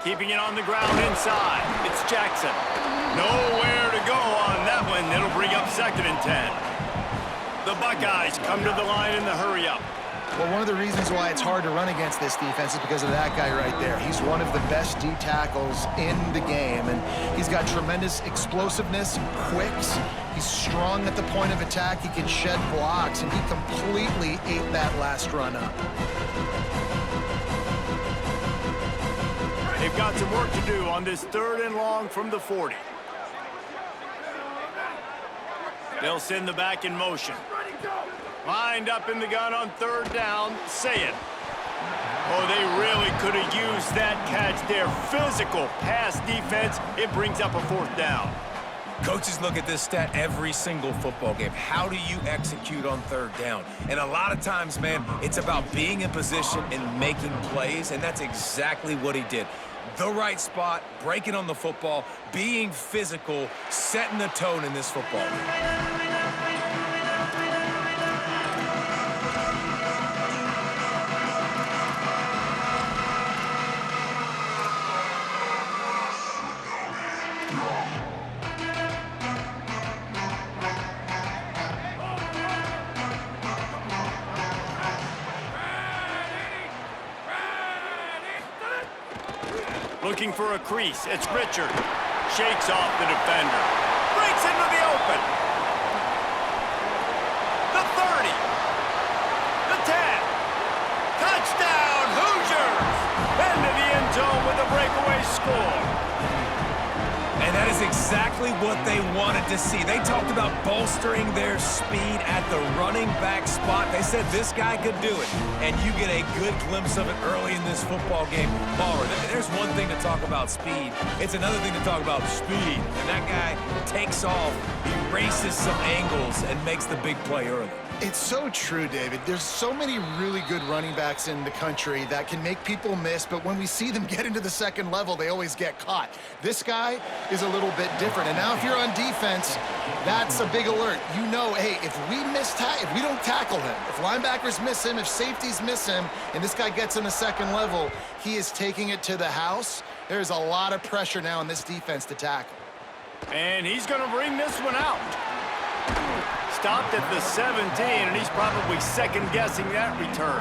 Keeping it on the ground inside. It's Jackson. Nowhere to go on that one. It'll bring up 2nd and 10. The Buckeyes come to the line in the hurry-up. Well, one of the reasons why it's hard to run against this defense is because of that guy right there. He's one of the best D tackles in the game, and he's got tremendous explosiveness, quicks. He's strong at the point of attack. He can shed blocks, and he completely ate that last run up. They've got some work to do on this 3rd and long from the 40. They'll send the back in motion. Lined up in the gun on 3rd down. Say it. Oh, they really could have used that catch there. Physical pass defense. It brings up a 4th down. Coaches look at this stat every single football game. How do you execute on 3rd down? And a lot of times, man, it's about being in position and making plays, and that's exactly what he did. The right spot, breaking on the football, being physical, setting the tone in this football game. Looking for a crease. It's Richard. Shakes off the defender. Breaks into the open. The 30. The 10. Touchdown, Hoosiers! Into the end zone with a breakaway score. And that is exactly what they wanted to see. They talked about bolstering their speed at the running back spot. They said this guy could do it. And you get a good glimpse of it early in this football game. Baller, there's one thing to talk about speed. It's another thing to talk about speed. And that guy takes off, erases some angles, and makes the big play early. It's so true, David. There's so many really good running backs in the country that can make people miss, but when we see them get into the 2nd level, they always get caught. This guy is a little bit different. And now if you're on defense, that's a big alert. You know, hey, if we don't tackle him, if linebackers miss him, if safeties miss him, and this guy gets in the 2nd level, he is taking it to the house. There's a lot of pressure now on this defense to tackle. And he's going to bring this one out. Stopped at the 17, and he's probably second-guessing that return.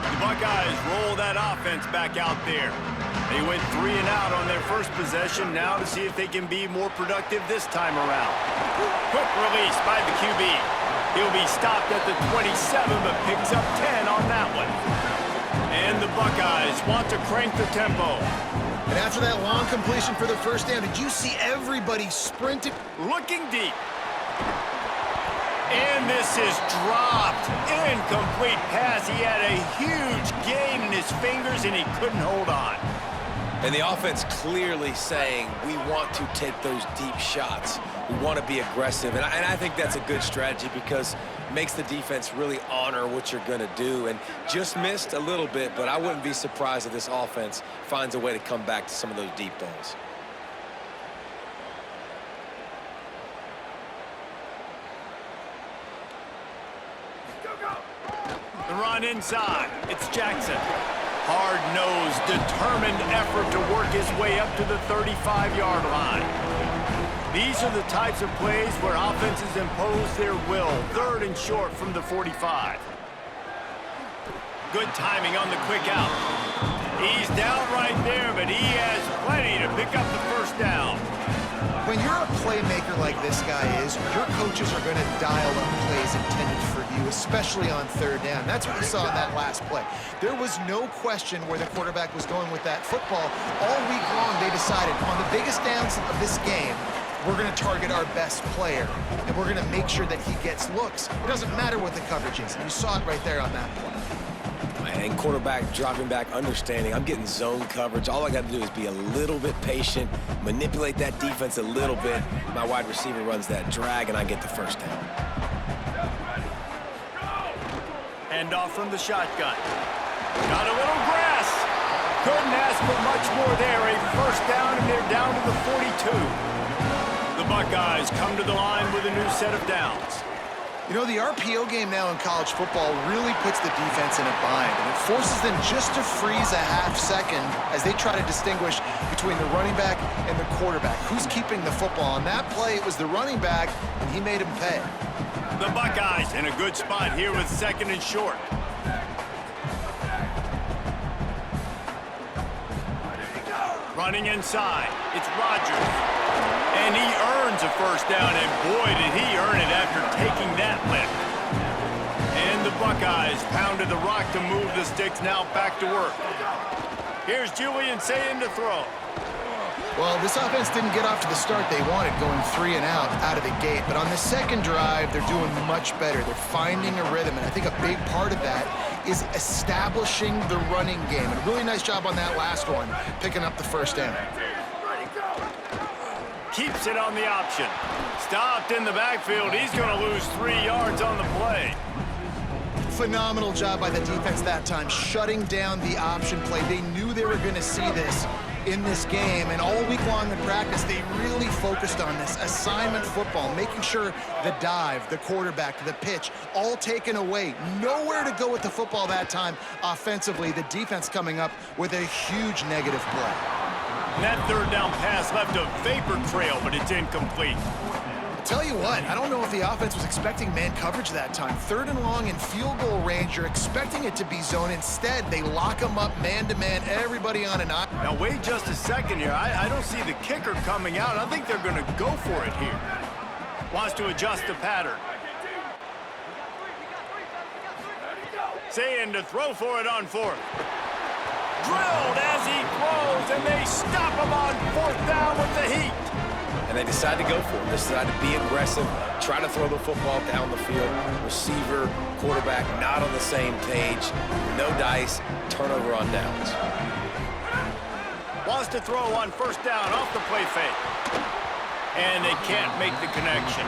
The Buckeyes roll that offense back out there. They went 3 and out on their first possession, now to see if they can be more productive this time around. Quick release by the QB. He'll be stopped at the 27, but picks up 10 on that one. And the Buckeyes want to crank the tempo. And after that long completion for the 1st down, did you see everybody sprinting? Looking deep. And this is dropped. Incomplete pass. He had a huge gain in his fingers, and he couldn't hold on. And the offense clearly saying, we want to take those deep shots. We want to be aggressive. And I think that's a good strategy because it makes the defense really honor what you're going to do. And just missed a little bit, but I wouldn't be surprised if this offense finds a way to come back to some of those deep balls. The run inside. It's Jackson. Hard-nosed, determined effort to work his way up to the 35-yard line. These are the types of plays where offenses impose their will. 3rd and short from the 45. Good timing on the quick out. He's down right there, but he has plenty to pick up the 1st down. When you're a playmaker like this guy is, your coaches are going to dial up plays intended for you, especially on 3rd down. That's what we saw in that last play. There was no question where the quarterback was going with that football. All week long, they decided on the biggest downs of this game, we're going to target our best player, and we're going to make sure that he gets looks. It doesn't matter what the coverage is. You saw it right there on that play. And quarterback dropping back, understanding I'm getting zone coverage. All I got to do is be a little bit patient, manipulate that defense a little bit. My wide receiver runs that drag, and I get the 1st down. Hand off from the shotgun. Got a little grass. Couldn't ask for much more there. A first down, and they're down to the 42. The Buckeyes come to the line with a new set of downs. You know, the RPO game now in college football really puts the defense in a bind, and it forces them just to freeze a half second as they try to distinguish between the running back and the quarterback. Who's keeping the football? On that play, it was the running back, and he made him pay. The Buckeyes in a good spot here with second and short. Running inside, it's Rodgers. And he earns a first down, and boy, did he earn it after taking that lift. And the Buckeyes pounded the rock to move the sticks, now back to work. Here's Julian saying to throw. Well, this offense didn't get off to the start they wanted, going 3 and out of the gate. But on the second drive, they're doing much better. They're finding a rhythm, and I think a big part of that is establishing the running game. And a really nice job on that last one, picking up the first down. Keeps it on the option. Stopped in the backfield. He's going to lose 3 yards on the play. Phenomenal job by the defense that time, shutting down the option play. They knew they were going to see this in this game, and all week long in practice, they really focused on this assignment football, making sure the dive, the quarterback, the pitch, all taken away. Nowhere to go with the football that time offensively. The defense coming up with a huge negative play. And that third down pass left a vapor trail, but it's incomplete. Tell you what, I don't know if the offense was expecting man coverage that time. 3rd and long in field goal range, you're expecting it to be zone. Instead, they lock them up man-to-man, everybody on an eye. Now, wait just a second here. I don't see the kicker coming out. I think they're going to go for it here. Wants to adjust the pattern. Saying to throw for it on 4th. Drilled as he throws, and they stop him on 4th down with the heat. And they decide to go for it. They decide to be aggressive, try to throw the football down the field. Receiver, quarterback, not on the same page. No dice, turnover on downs. Wants to throw on 1st down off the play fake. And they can't make the connection.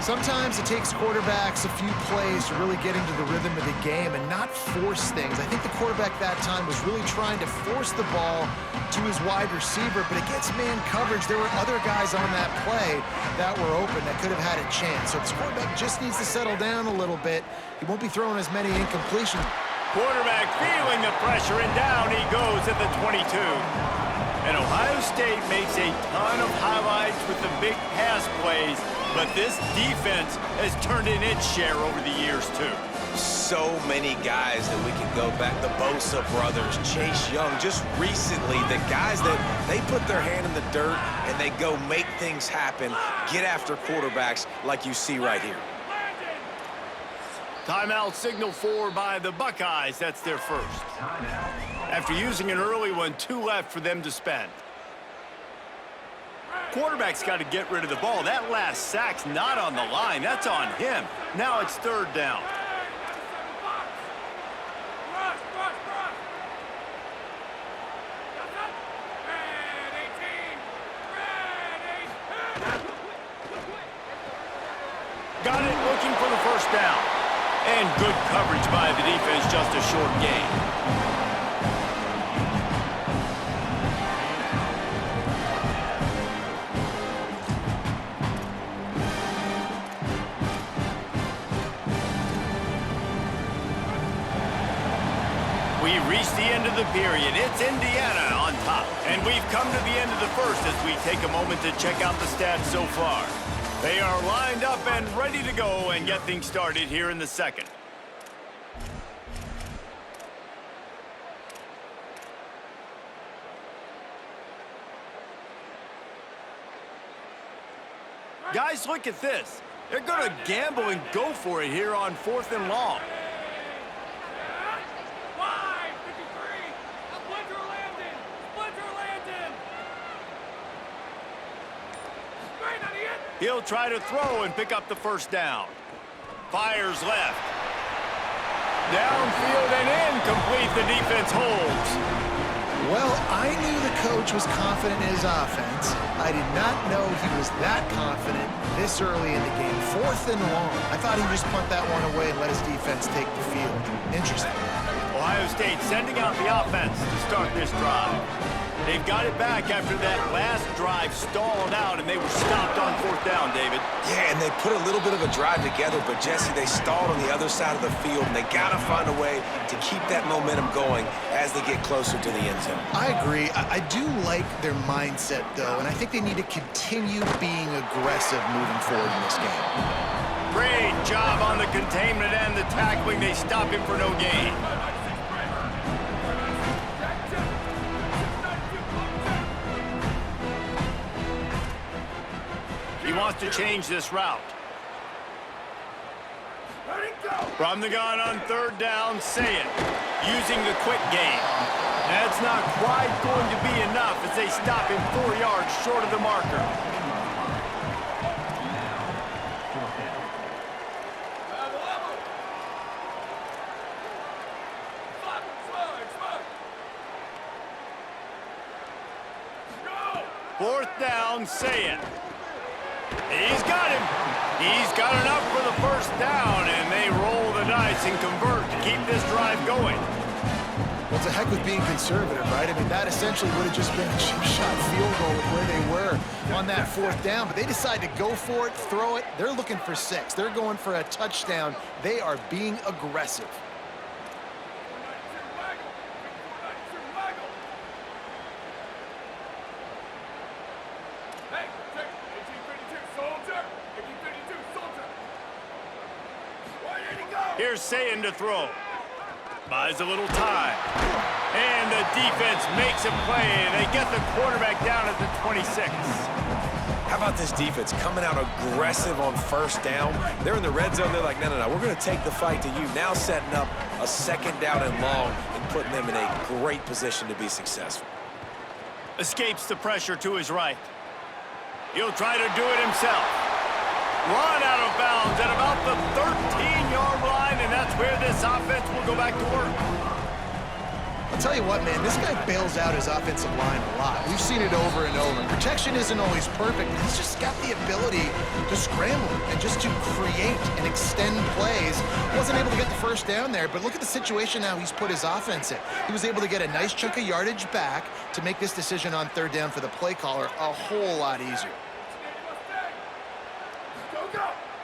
Sometimes it takes quarterbacks a few plays to really get into the rhythm of the game and not force things. I think the quarterback that time was really trying to force the ball to his wide receiver, but against man coverage, there were other guys on that play that were open that could have had a chance. So this quarterback just needs to settle down a little bit. He won't be throwing as many incompletions. Quarterback feeling the pressure, and down he goes at the 22. And Ohio State makes a ton of highlights with the big pass plays, but this defense has turned in its share over the years, too. So many guys that we can go back. The Bosa brothers, Chase Young, just recently, the guys that they put their hand in the dirt and they go make things happen, get after quarterbacks like you see right here. Timeout signal for by the Buckeyes. That's their first. After using an early one, 2 left for them to spend. Quarterback's got to get rid of the ball. That last sack's not on the line. That's on him. Now it's 3rd down. Got it, looking for the 1st down. And good coverage by the defense, just a short gain. We reached the end of the period. It's Indiana on top. And we've come to the end of the first as we take a moment to check out the stats so far. They are lined up and ready to go and get things started here in the second. Guys, look at this. They're going to gamble and go for it here on 4th and long. He'll try to throw and pick up the 1st down. Fires left. Downfield and incomplete. The defense holds. Well, I knew the coach was confident in his offense. I did not know he was that confident this early in the game. 4th and long. I thought he'd just punt that one away and let his defense take the field. Interesting. Ohio State sending out the offense to start this drive. They've got it back after that last drive stalled out, and they were stopped on 4th down, David. Yeah, and they put a little bit of a drive together, but, Jesse, they stalled on the other side of the field, and they got to find a way to keep that momentum going as they get closer to the end zone. I agree. I do like their mindset, though, and I think they need to continue being aggressive moving forward in this game. Great job on the containment and the tackling. They stop him for no gain. He wants to change this route. From the gun on 3rd down, say it. Using the quick game. That's not quite going to be enough as they stop him 4 yards short of the marker. Fourth down, say it. He's got him. He's got enough for the 1st down, and they roll the dice and convert to keep this drive going. Well, it's a heck with being conservative, right? I mean, that essentially would have just been a chip shot field goal with where they were on that 4th down, but they decide to go for it, throw it. They're looking for 6. They're going for a touchdown. They are being aggressive. Here's Sayin to throw. Buys a little time. And the defense makes a play. They get the quarterback down at the 26. How about this defense coming out aggressive on 1st down? They're in the red zone. They're like, no, we're going to take the fight to you. Now setting up a 2nd down and long and putting them in a great position to be successful. Escapes the pressure to his right. He'll try to do it himself. Run out of bounds at about the 13-yard line, and that's where this offense will go back to work. I'll tell you what, man, this guy bails out his offensive line a lot. We've seen it over and over. Protection isn't always perfect, but he's just got the ability to scramble and just to create and extend plays. Wasn't able to get the 1st down there, but look at the situation now he's put his offense in. He was able to get a nice chunk of yardage back to make this decision on 3rd down for the play caller a whole lot easier.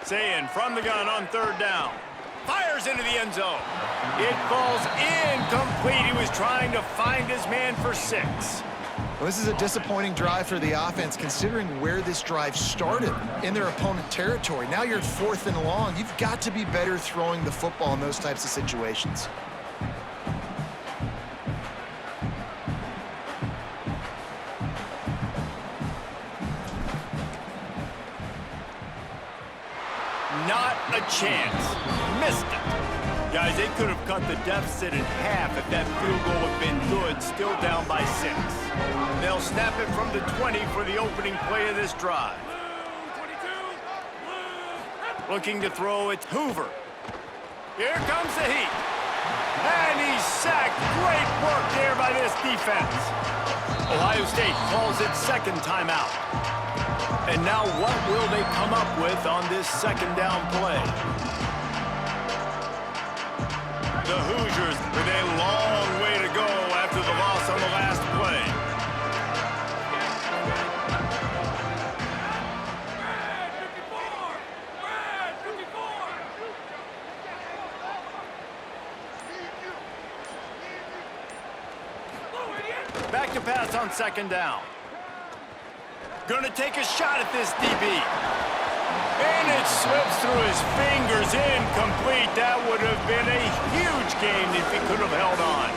Sayin from the gun on 3rd down. Fires into the end zone. It falls incomplete. He was trying to find his man for 6. Well, this is a disappointing drive for the offense, considering where this drive started in their opponent territory. Now you're at 4th and long. You've got to be better throwing the football in those types of situations. Not a chance. Missed it. Guys, they could have cut the deficit in half if that field goal had been good, still down by 6. They'll snap it from the 20 for the opening play of this drive. Looking to throw, it's Hoover. Here comes the heat. And he's sacked. Great work there by this defense. Ohio State calls its 2nd timeout. And now what will they come up with on this 2nd down play? The Hoosiers with a long way to go after the loss on the last play. Back to pass on 2nd down. Gonna take a shot at this DB. And it slips through his fingers, incomplete. That would have been a huge gain if he could have held on.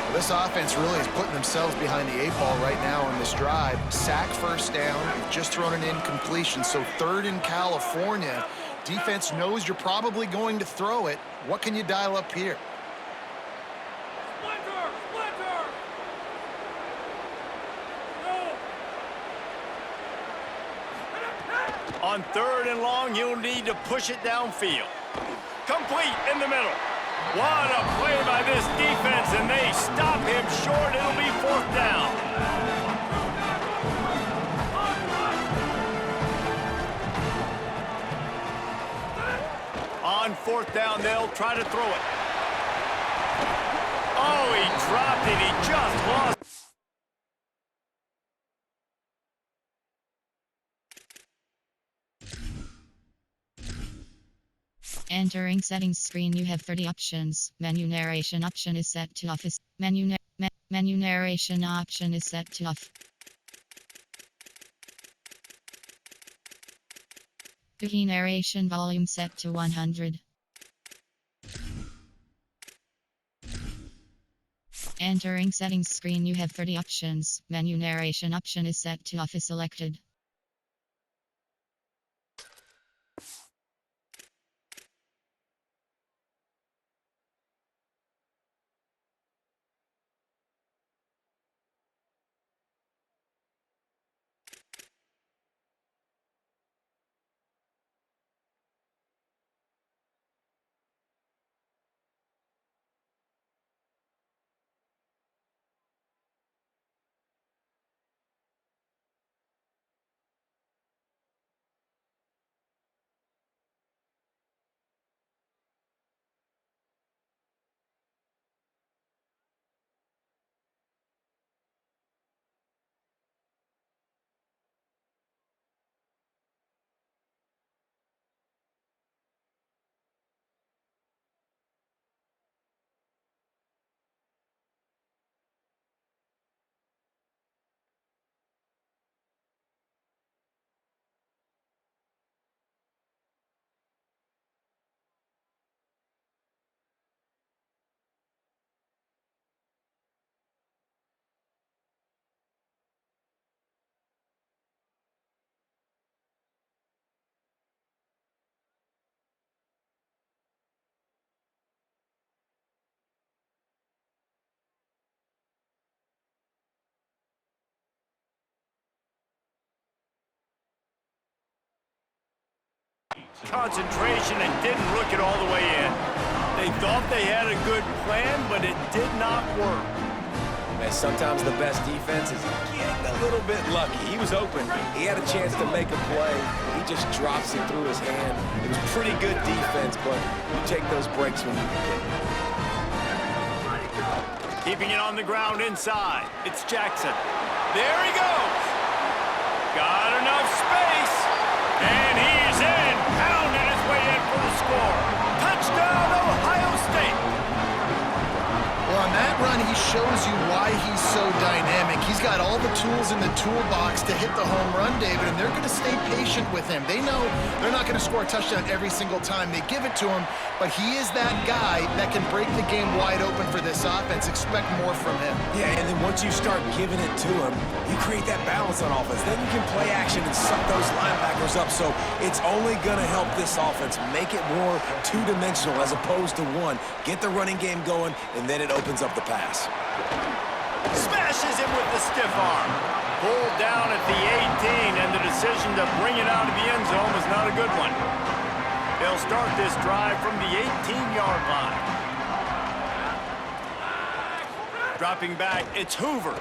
Well, this offense really is putting themselves behind the 8 ball right now on this drive. Sack 1st down, just thrown an incompletion. So 3rd in California. Defense knows you're probably going to throw it. What can you dial up here? On 3rd and long, you'll need to push it downfield. Complete in the middle. What a play by this defense, and they stop him short. It'll be 4th down. On 4th down, they'll try to throw it. Oh, he dropped it. He just lost. Entering settings screen, you have 30 options. Menu narration option is set to off. Menu narration option is set to off. Key narration volume set to 100. Entering settings screen, you have 30 options. Menu narration option is set to off is selected. Concentration and didn't look it all the way in. They thought they had a good plan, but it did not work. Man, sometimes the best defense is getting a little bit lucky. He was open. He had a chance to make a play. He just drops it through his hand. It was pretty good defense, but you take those breaks when you can get it. Keeping it on the ground inside. It's Jackson. There he goes. Got enough space. And he's in. Pounding his way in for the score. Touchdown, Ohio State. Well, on that run, he shows you why he's so dynamic. He's got all the tools in the toolbox to hit the home run, David, and they're going to stay patient with him. They know they're not going to score a touchdown every single time they give it to him, but he is that guy that can break the game wide open for this offense. Expect more from him. Yeah, and then once you start giving it to him, you create that balance on offense. Then you can play action and suck those linebackers up, so it's only going to help this offense make it more two-dimensional as opposed to one. Get the running game going, and then it opens up the pass. Smashes him with the stiff arm. Pulled down at the 18, and the decision to bring it out of the end zone was not a good one. They'll start this drive from the 18-yard line. Dropping back, it's Hoover.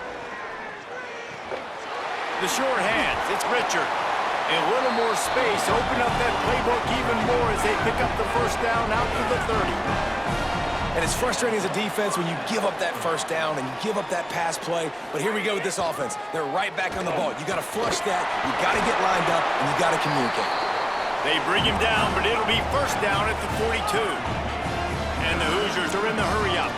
The short hands, it's Richard. A little more space, open up that playbook even more as they pick up the first down out to the 30. And it's frustrating as a defense when you give up that first down and you give up that pass play. But here we go with this offense. They're right back on the ball. You got to flush that, you got to get lined up, and you got to communicate. They bring him down, but it'll be first down at the 42. And the Hoosiers are in the hurry-up.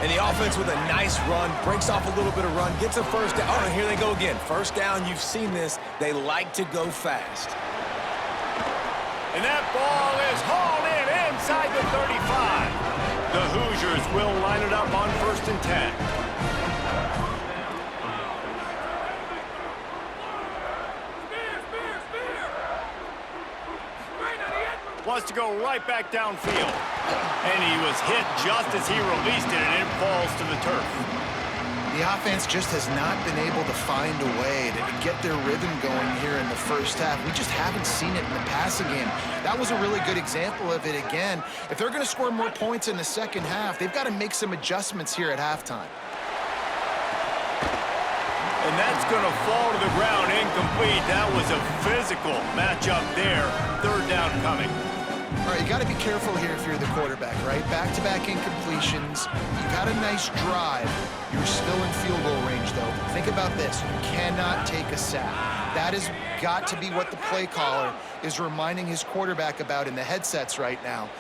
And the offense with a nice run, breaks off a little bit of run, gets a first down. Oh, and here they go again. First down, you've seen this. They like to go fast. And that ball is hauled in inside the 35. The Hoosiers will line it up on 1st and 10. Wants to go right back downfield. And he was hit just as he released it, and it falls to the turf. The offense just has not been able to find a way to get their rhythm going here in the first half. We just haven't seen it in the passing game. That was a really good example of it again. If they're going to score more points in the second half, they've got to make some adjustments here at halftime. And that's going to fall to the ground incomplete. That was a physical matchup there. Third down coming. All right, you got to be careful here if you're the quarterback, right? Back-to-back incompletions. You've had a nice drive. You're still in field goal range, though. Think about this. You cannot take a sack. That has got to be what the play caller is reminding his quarterback about in the headsets right now.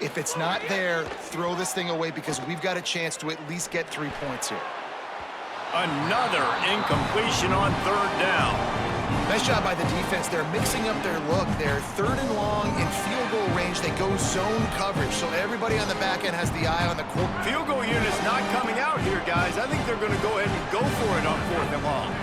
If it's not there, throw this thing away because we've got a chance to at least get 3 points here. Another incompletion on third down. Nice job by the defense. They're mixing up their look. They're third and long in field goal range. They go zone coverage, so everybody on the back end has the eye on the quarter. Field goal unit's not coming out here, guys. I think they're going to go ahead and go for it on fourth and long.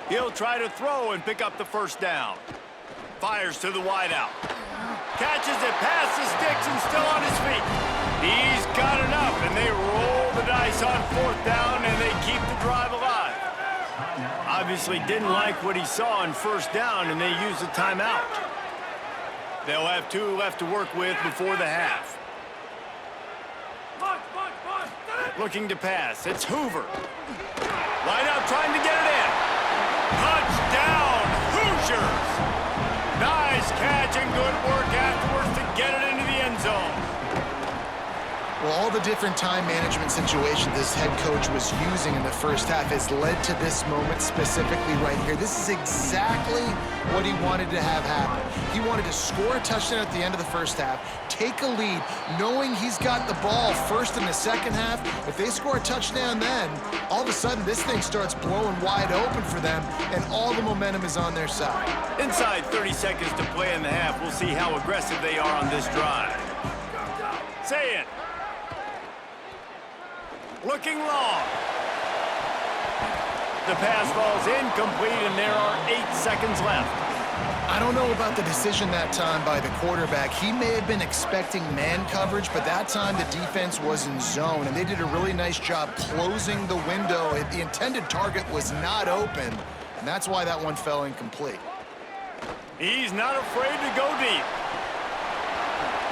He'll try to throw and pick up the first down. Fires to the wideout. Catches it past the sticks and still on his feet. He's got enough, and they roll the dice on fourth down, and they keep the drive alive. Obviously didn't like what he saw on first down, and they use the timeout. They'll have 2 left to work with before the half. Looking to pass. It's Hoover. Wideout trying to get it in. Touchdown, Hoosiers! Nice catch and good work afterwards to get it into the end zone. Well, all the different time management situations this head coach was using in the first half has led to this moment specifically right here. This is exactly what he wanted to have happen. He wanted to score a touchdown at the end of the first half, take a lead, knowing he's got the ball first in the second half. If they score a touchdown then, all of a sudden this thing starts blowing wide open for them, and all the momentum is on their side. Inside 30 seconds to play in the half. We'll see how aggressive they are on this drive. Say it. Looking long. The pass falls incomplete, and there are 8 seconds left. I don't know about the decision that time by the quarterback. He may have been expecting man coverage, but that time the defense was in zone, and they did a really nice job closing the window. The intended target was not open, and that's why that one fell incomplete. He's not afraid to go deep.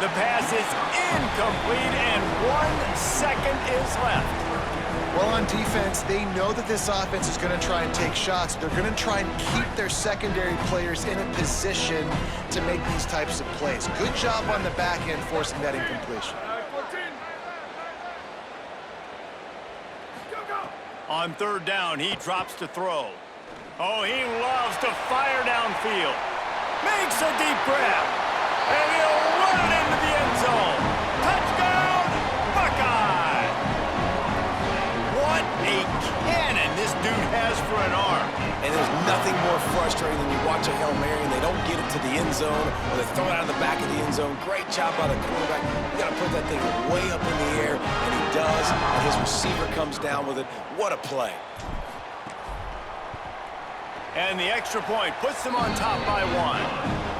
The pass is incomplete, and 1 second is left. Well, on defense, they know that this offense is going to try and take shots. They're going to try and keep their secondary players in a position to make these types of plays. Good job on the back end forcing that incompletion. On third down, he drops to throw. Oh, he loves to fire downfield. Makes a deep grab. And he'll run it into the end zone. Touchdown, Buckeye! What a cannon this dude has for an arm. And there's nothing more frustrating than you watch a Hail Mary and they don't get it to the end zone, or they throw it out of the back of the end zone. Great job by the quarterback. You got to put that thing way up in the air, and he does, and his receiver comes down with it. What a play. And the extra point puts them on top by 1.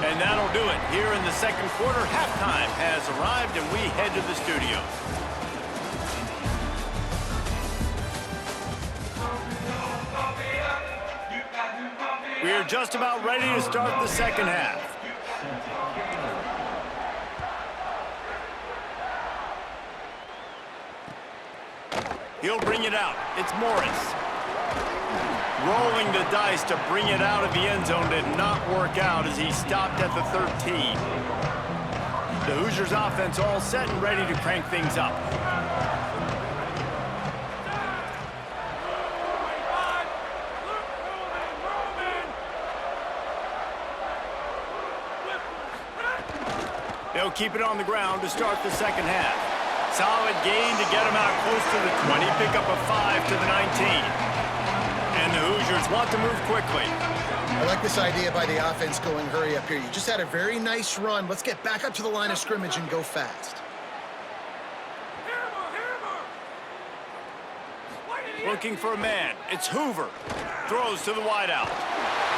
And that'll do it. Here in the second quarter, halftime has arrived, and we head to the studio. We are just about ready to start the second half. He'll bring it out. It's Morris. Rolling the dice to bring it out of the end zone did not work out as he stopped at the 13. The Hoosiers offense all set and ready to crank things up. They'll keep it on the ground to start the second half. Solid gain to get him out close to the 20. Pick up a 5 to the 19. And the Hoosiers want to move quickly. I like this idea by the offense going hurry up here. You just had a very nice run. Let's get back up to the line of scrimmage and go fast. Looking for a man. It's Hoover. Throws to the wideout.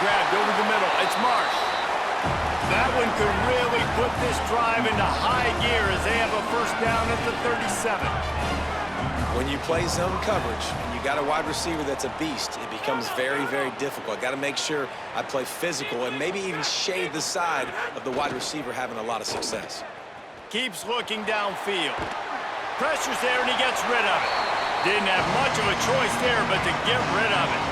Grabbed over the middle. It's Marsh. That one could really put this drive into high gear as they have a first down at the 37. When you play zone coverage and you got a wide receiver that's a beast, it becomes very, very difficult. Got to make sure I play physical and maybe even shade the side of the wide receiver having a lot of success. Keeps looking downfield. Pressure's there, and he gets rid of it. Didn't have much of a choice there, but to get rid of it.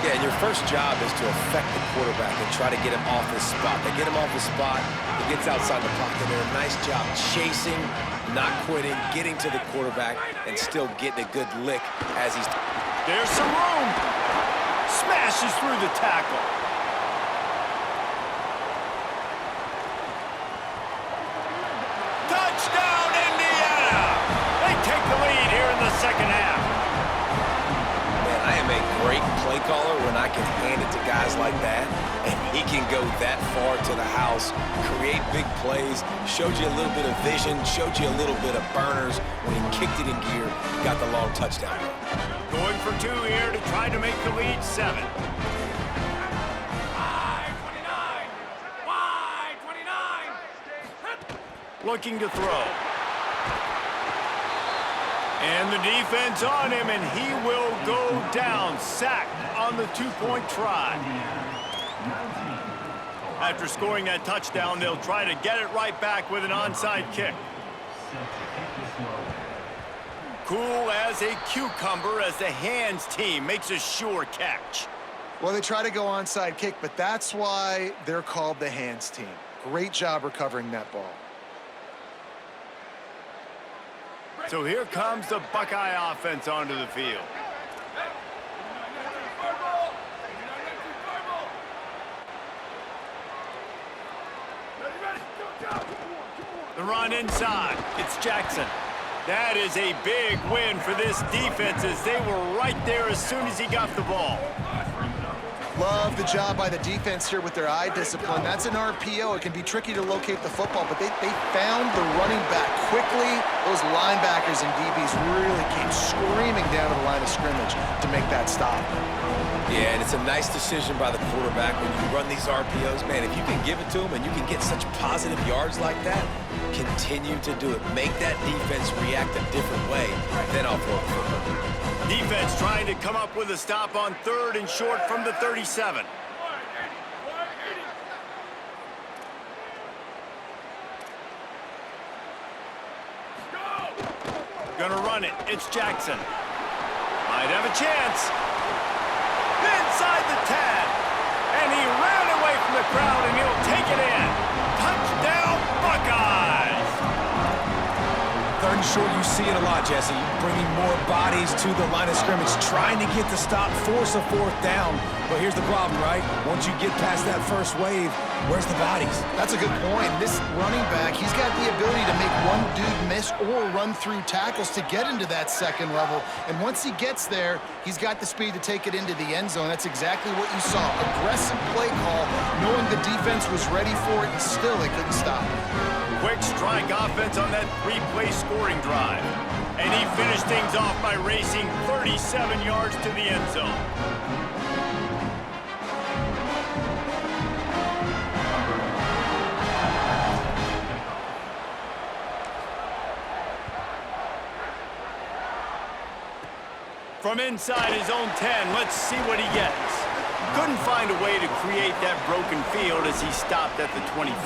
Yeah, and your first job is to affect the quarterback and try to get him off his spot. They get him off his spot, he gets outside the pocket. They're a nice job chasing, not quitting, getting to the quarterback, and still getting a good lick as he's... There's some room. Smashes through the tackle. Touchdown, Indiana! They take the lead here in the second half. Man, I am a great play caller when I can hand it to guys like that, and he can go that far to the house, create big plays, showed you a little bit of vision, showed you a little bit of burners. When he kicked it in gear, he got the long touchdown. Going for two here to try to make the lead 7. Looking to throw. And the defense on him, and he will go down. Sacked on the 2-point try. After scoring that touchdown, they'll try to get it right back with an onside kick. Cool as a cucumber as the hands team makes a sure catch. Well, they try to go onside kick, but that's why they're called the hands team. Great job recovering that ball. So here comes the Buckeye offense onto the field. The run inside. It's Jackson. That is a big win for this defense as they were right there as soon as he got the ball. Love the job by the defense here with their eye discipline. That's an RPO. It can be tricky to locate the football, but they found the running back quickly. Those linebackers and DBs really came screaming down to the line of scrimmage to make that stop. Yeah, and it's a nice decision by the quarterback when you run these RPOs. Man, if you can give it to him and you can get such positive yards like that, continue to do it. Make that defense react a different way, then I'll throw the football. Defense trying to come up with a stop on 3rd and short from the 37. Gonna run it. It's Jackson. Might have a chance. Inside the 10. And he ran away from the crowd, and he'll take it in. Touchdown, Buckeyes! 3rd and short, you see it a lot, Jesse. Bringing more bodies to the line of scrimmage, trying to get the stop, force a 4th down. But here's the problem, right? Once you get past that first wave, where's the bodies? That's a good point. This running back, he's got the ability to make one dude miss or run through tackles to get into that 2nd level. And once he gets there, he's got the speed to take it into the end zone. That's exactly what you saw. Aggressive play call, knowing the defense was ready for it, and still they couldn't stop it. Quick strike offense on that 3-play scoring drive. And he finished things off by racing 37 yards to the end zone. From inside his own 10, let's see what he gets. Couldn't find a way to create that broken field as he stopped at the 25.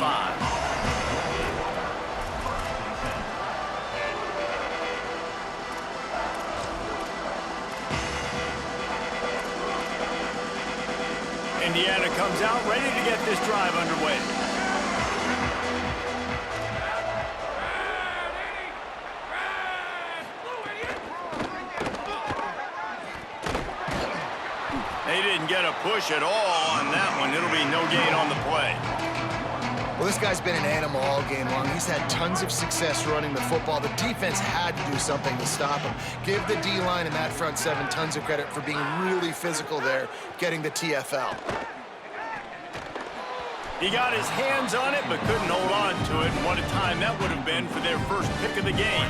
Indiana comes out ready to get this drive underway. They didn't get a push at all on that one. It'll be no gain on the play. Well, this guy's been an animal all game long. He's had tons of success running the football. The defense had to do something to stop him. Give the D-line and that front 7 tons of credit for being really physical there, getting the TFL. He got his hands on it, but couldn't hold on to it. And what a time that would have been for their first pick of the game.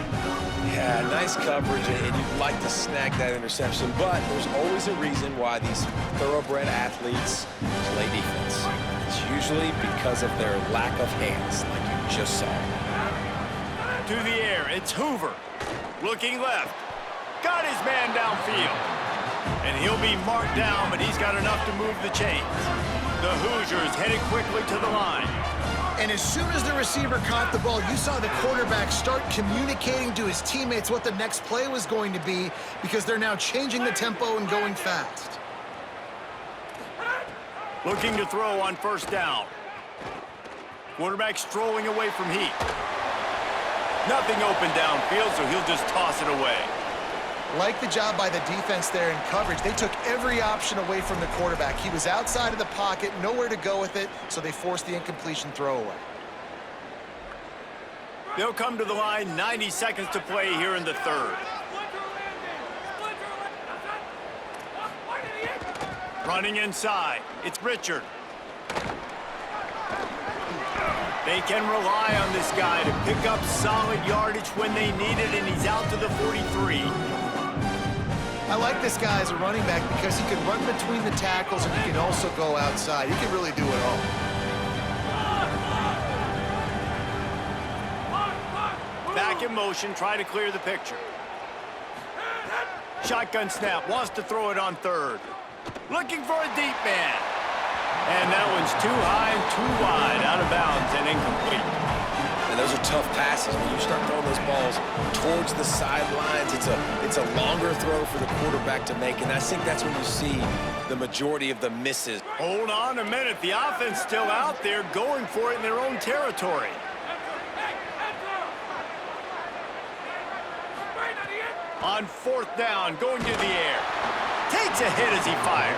Yeah, nice coverage, and you'd like to snag that interception, but there's always a reason why these thoroughbred athletes play defense. It's usually because of their lack of hands, like you just saw. To the air, it's Hoover. Looking left. Got his man downfield. And he'll be marked down, but he's got enough to move the chains. The Hoosiers headed quickly to the line. And as soon as the receiver caught the ball, you saw the quarterback start communicating to his teammates what the next play was going to be, because they're now changing the tempo and going fast. Looking to throw on first down. Quarterback strolling away from heat. Nothing open downfield, so he'll just toss it away. Like the job by the defense there in coverage. They took every option away from the quarterback. He was outside of the pocket, nowhere to go with it, so they forced the incompletion throwaway. They'll come to the line, 90 seconds to play here in the third. Running inside, it's Richard. They can rely on this guy to pick up solid yardage when they need it, and he's out to the 43. I like this guy as a running back because he can run between the tackles and he can also go outside. He can really do it all. Back in motion, try to clear the picture. Shotgun snap, wants to throw it on third. Looking for a deep man. And that one's too high and too wide, out of bounds and incomplete. And those are tough passes. When you start throwing those balls towards the sidelines, it's a longer throw for the quarterback to make, and I think that's when you see the majority of the misses. Hold on a minute. The offense still out there going for it in their own territory. On fourth down, going to the air. Takes a hit as he fires.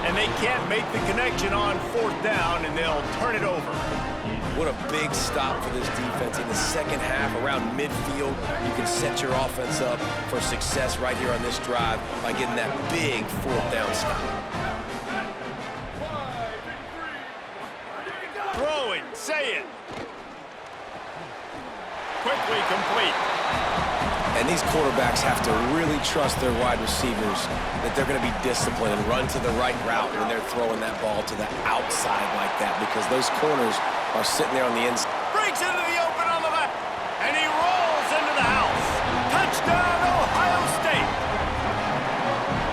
And they can't make the connection on fourth down, and they'll turn it over. What a big stop for this defense in the second half. Around midfield, you can set your offense up for success right here on this drive by getting that big fourth down stop. Throwing, say it. Quickly complete. And these quarterbacks have to really trust their wide receivers that they're going to be disciplined and run to the right route when they're throwing that ball to the outside like that, because those corners are sitting there on the inside. Breaks into the open on the left. And he rolls into the house. Touchdown, Ohio State.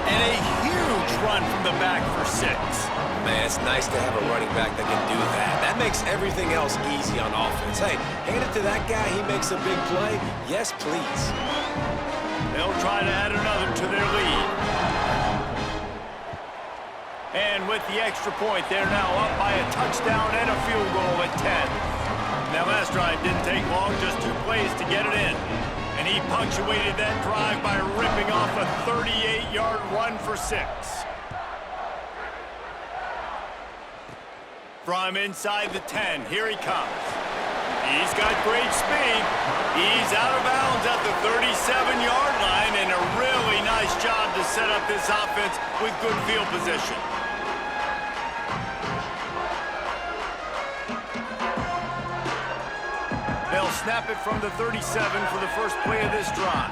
And a huge run from the back for 6. Man, it's nice to have a running back that can do that. That makes everything else easy on offense. Hey, hand it to that guy. He makes a big play. Yes, please. They'll try to add another to their lead. And with the extra point, they're now up by a touchdown and a field goal at 10. That last drive didn't take long, just 2 plays to get it in. And he punctuated that drive by ripping off a 38-yard run for 6. From inside the 10, here he comes. He's got great speed. He's out of bounds at the 37-yard line, and a really nice job to set up this offense with good field position. They'll snap it from the 37 for the first play of this drive.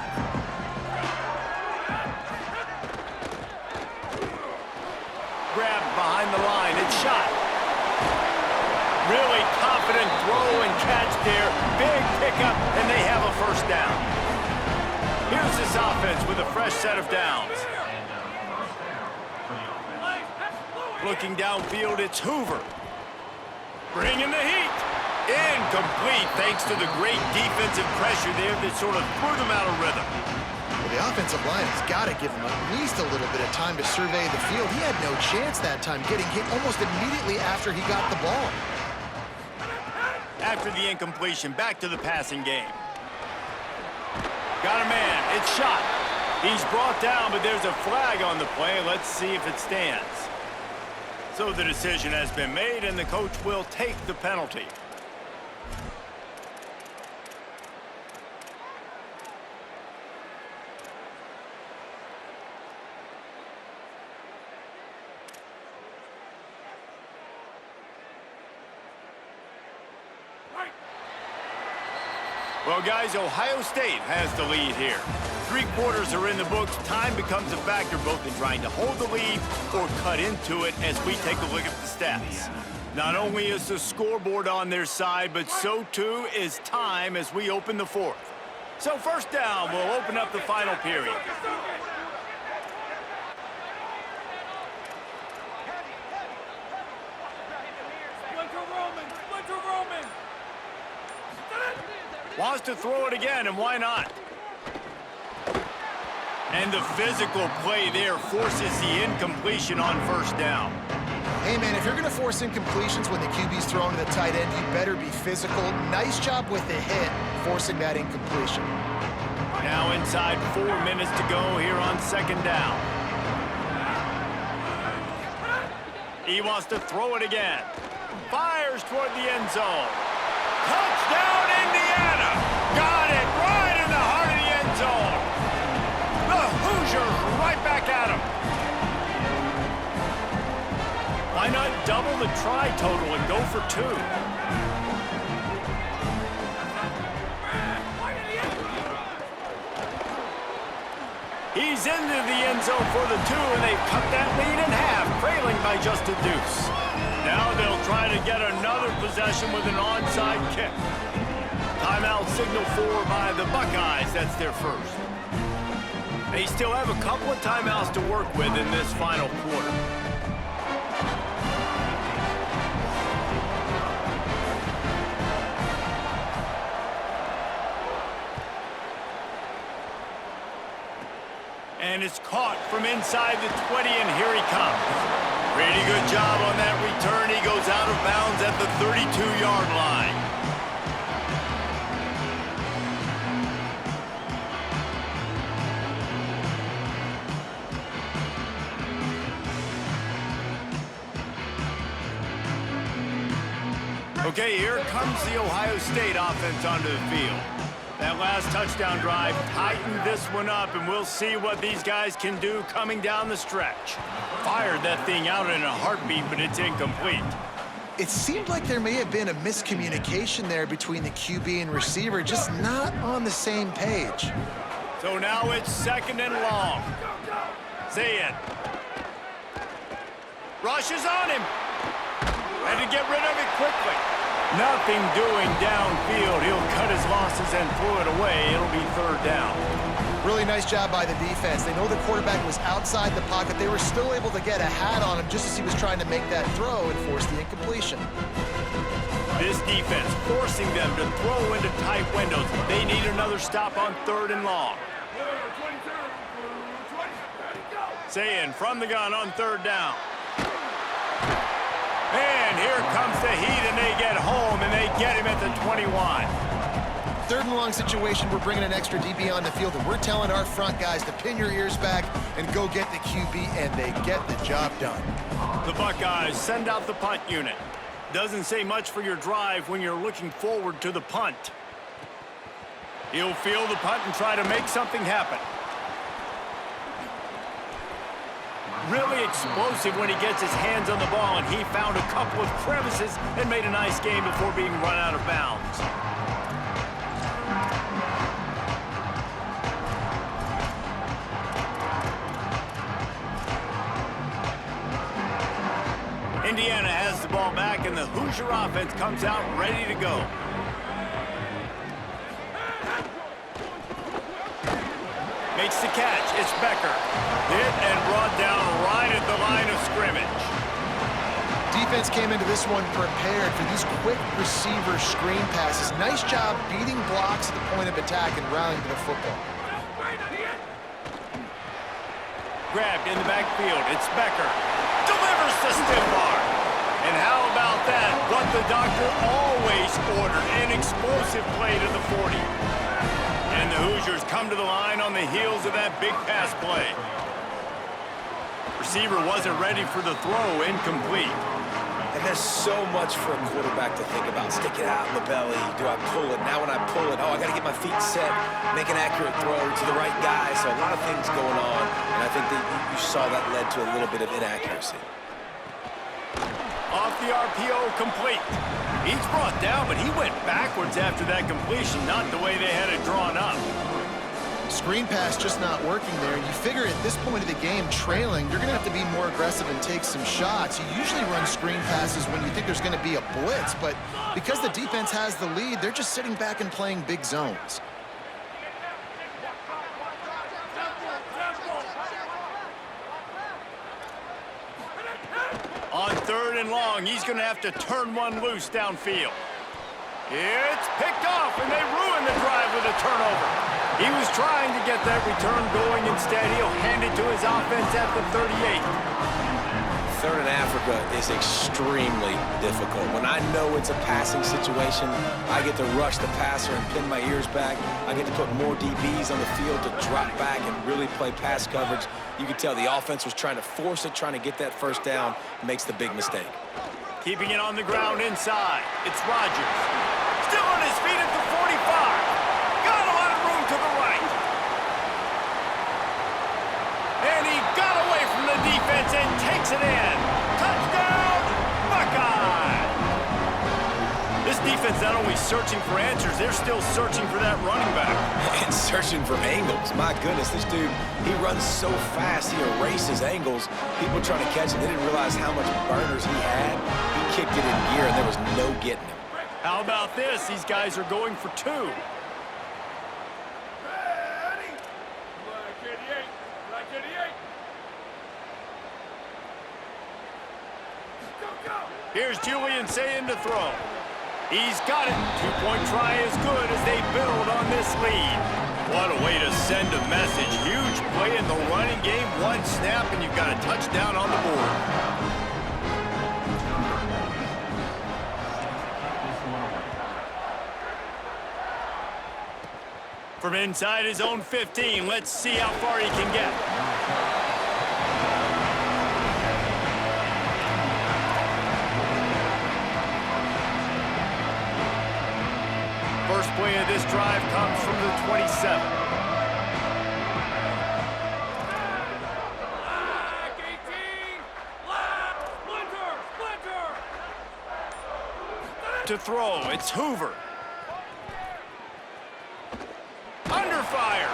Grabbed behind the line, it's shot. Really confident throw and catch there. Big pickup, and they have a first down. Here's this offense with a fresh set of downs. Looking downfield, it's Hoover. Bringing the heat. Incomplete, thanks to the great defensive pressure there that sort of threw them out of rhythm. Well, the offensive line has got to give him at least a little bit of time to survey the field. He had no chance that time, getting hit almost immediately after he got the ball. After the incompletion, back to the passing game. Got a man, it's shot. He's brought down, but there's a flag on the play. Let's see if it stands. So the decision has been made, and the coach will take the penalty. Well, guys, Ohio State has the lead here. 3 quarters are in the books. Time becomes a factor both in trying to hold the lead or cut into it as we take a look at the stats. Not only is the scoreboard on their side, but so too is time as we open the 4th. So first down will open up the final period. Wants to throw it again, and why not? And the physical play there forces the incompletion on first down. Hey, man, if you're going to force incompletions when the QB's throwing to the tight end, you better be physical. Nice job with the hit, forcing that incompletion. Now inside 4 minutes to go here on second down. He wants to throw it again. Fires toward the end zone. Touchdown, Indiana! Got it right in the heart of the end zone. The Hoosiers right back at him. Why not double the try total and go for 2? He's into the end zone for the 2, and they've cut that lead in half, trailing by just a deuce. Now they'll try to get another possession with an onside kick. Timeout signal for by the Buckeyes. That's their first. They still have a couple of timeouts to work with in this final quarter. And it's caught from inside the 20, and here he comes. Pretty good job on that return. He goes out of bounds at the 32-yard line. Okay, here comes the Ohio State offense onto the field. That last touchdown drive tightened this one up, and we'll see what these guys can do coming down the stretch. Fired that thing out in a heartbeat, but it's incomplete. It seemed like there may have been a miscommunication there between the QB and receiver, just not on the same page. So now it's second and long. Say it. Rushes on him. And to get rid of it quickly. Nothing doing downfield. He'll cut his losses and throw it away. It'll be third down. Really nice job by the defense. They know the quarterback was outside the pocket. They were still able to get a hat on him just as he was trying to make that throw and force the incompletion. This defense forcing them to throw into tight windows. They need another stop on third and long. Saying from the gun on third down. And here comes the heat, and they get home, and they get him at the 21. Third and long situation, we're bringing an extra DB on the field, and we're telling our front guys to pin your ears back and go get the QB, and they get the job done. The Buckeyes send out the punt unit. Doesn't say much for your drive when you're looking forward to the punt. He'll field the punt and try to make something happen. Really explosive when he gets his hands on the ball, and he found a couple of crevices and made a nice game before being run out of bounds. Indiana has the ball back, and the Hoosier offense comes out ready to go. Makes the catch. It's Becker. Hit and brought down right at the line of scrimmage. Defense came into this one prepared for these quick receiver screen passes. Nice job beating blocks at the point of attack and rallying to the football. Grabbed in the backfield. It's Becker. Delivers to stiff arm. And how about that? What the doctor always ordered. An explosive play to the 40. And the Hoosiers come to the line on the heels of that big pass play. Receiver wasn't ready for the throw, incomplete. And there's so much for a quarterback to think about. Stick it out in the belly. Do I pull it? Now when I pull it, oh, I got to get my feet set, make an accurate throw to the right guy. So a lot of things going on, and I think that you saw that led to a little bit of inaccuracy. Off the RPO, complete. He's brought down, but he went backwards after that completion, not the way they had it drawn up. Screen pass just not working there. You figure at this point of the game, trailing, you're going to have to be more aggressive and take some shots. You usually run screen passes when you think there's going to be a blitz, but because the defense has the lead, they're just sitting back and playing big zones. third and long, he's going to have to turn one loose downfield. It's picked off, and they ruin the drive with a turnover. He was trying to get that return going. Instead, he'll hand it to his offense at the 38. Third in Africa is extremely difficult. When I know it's a passing situation, I get to rush the passer and pin my ears back. I get to put more DBs on the field to drop back and really play pass coverage. You can tell the offense was trying to force it, trying to get that first down, makes the big mistake. Keeping it on the ground inside. It's Rodgers. Still on his feet at the 45. Got a lot of room to the right. And he got away from the defense and takes it in. Touchdown, Buckeye! This defense not only searching for answers, they're still searching for that running back. And searching for angles. My goodness, this dude, he runs so fast, he erases angles. People trying to catch him, they didn't realize how much burners he had. He kicked it in gear, and there was no getting him. How about this? These guys are going for two. Here's Julian saying to throw. He's got it. Two-point try as good as they build on this lead. What a way to send a message. Huge play in the running game. One snap, and you've got a touchdown on the board. From inside his own 15, let's see how far he can get. First play of this drive comes from the 27. To throw, it's Hoover. Under fire,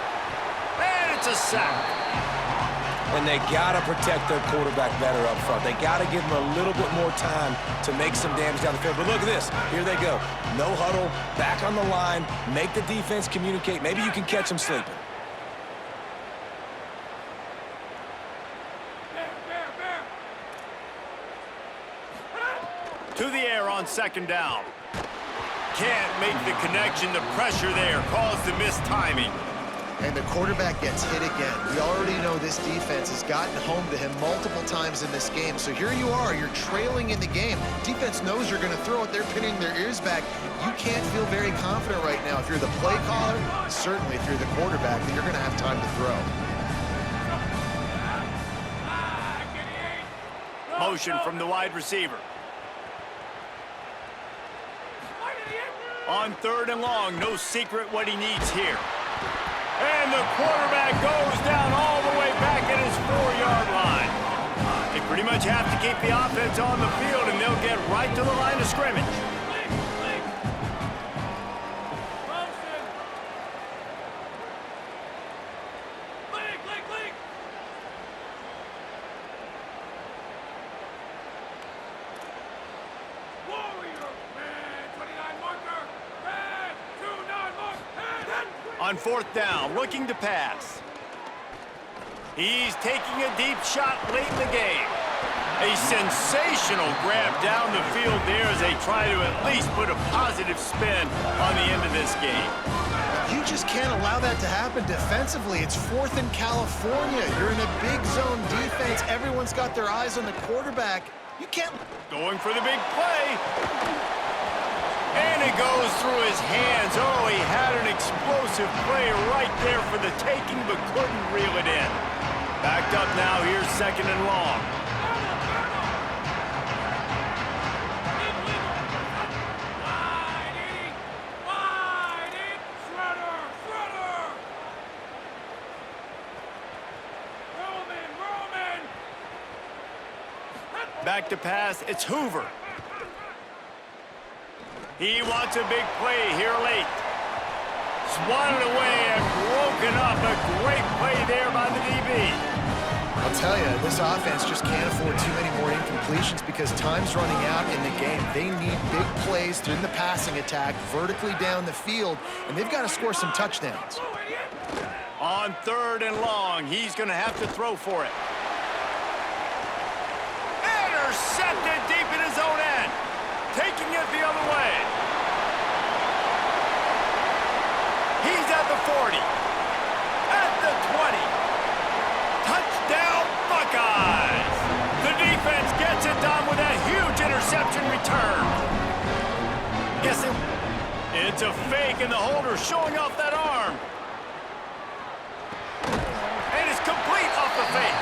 and it's a sack. And they got to protect their quarterback better up front. They got to give him a little bit more time to make some damage down the field. But look at this. Here they go. No huddle, back on the line, make the defense communicate. Maybe you can catch them sleeping. To the air on second down. Can't make the connection. The pressure there caused the mistiming. And the quarterback gets hit again. We already know this defense has gotten home to him multiple times in this game. So here you are, you're trailing in the game. Defense knows you're going to throw it. They're pinning their ears back. You can't feel very confident right now. If you're the play caller, certainly if you're the quarterback, then you're going to have time to throw. Motion from the wide receiver. On third and long, no secret what he needs here. And the quarterback goes down all the way back at his 4-yard line. They pretty much have to keep the offense on the field, and they'll get right to the line of scrimmage. On fourth down, looking to pass. He's taking a deep shot late in the game. A sensational grab down the field there as they try to at least put a positive spin on the end of this game. You just can't allow that to happen defensively. It's fourth in California. You're in a big zone defense. Everyone's got their eyes on the quarterback. You can't... Going for the big play. And it goes through his hands. Oh, he had an explosive play right there for the taking, but couldn't reel it in. Backed up now, here's second and long. Back to pass, it's Hoover. He wants a big play here late. Swatted away and broken up. A great play there by the DB. I'll tell you, this offense just can't afford too many more incompletions because time's running out in the game. They need big plays in the passing attack, vertically down the field, and they've got to score some touchdowns. On third and long, he's going to have to throw for it. Intercepted taking it the other way. He's at the 40, at the 20. Touchdown, Buckeyes! The defense gets it done with that huge interception return. Guessing it's a fake, and the holder showing off that arm. And it's complete off the fake.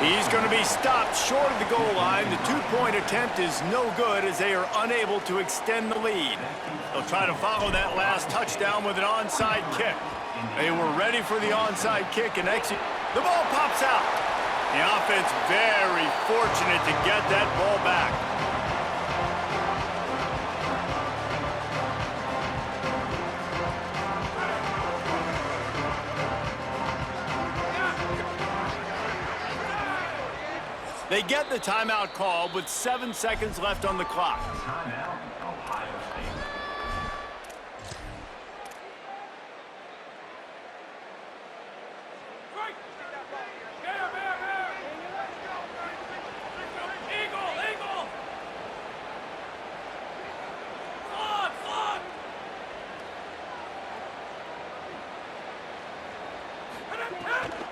He's going to be stopped short of the goal line. The two-point attempt is no good as they are unable to extend the lead. They'll try to follow that last touchdown with an onside kick. They were ready for the onside kick and execute. The ball pops out. The offense very fortunate to get that ball back. They get the timeout called with 7 seconds left on the clock. Timeout, Ohio State.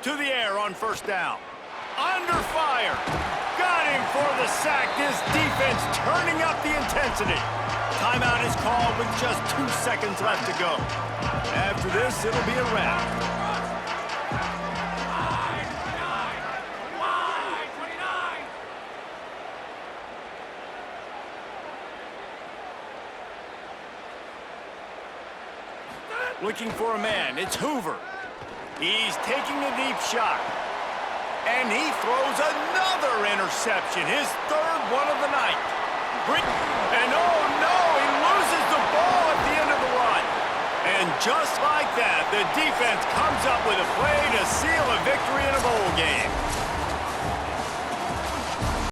To the air on first down. Under fire. Got him for the sack. This defense turning up the intensity. Timeout is called with just 2 seconds left to go. After this, it'll be a wrap. Looking for a man. It's Hoover. He's taking a deep shot. And he throws another interception, his third one of the night. And oh no, he loses the ball at the end of the run. And just like that, the defense comes up with a play to seal a victory in a bowl game.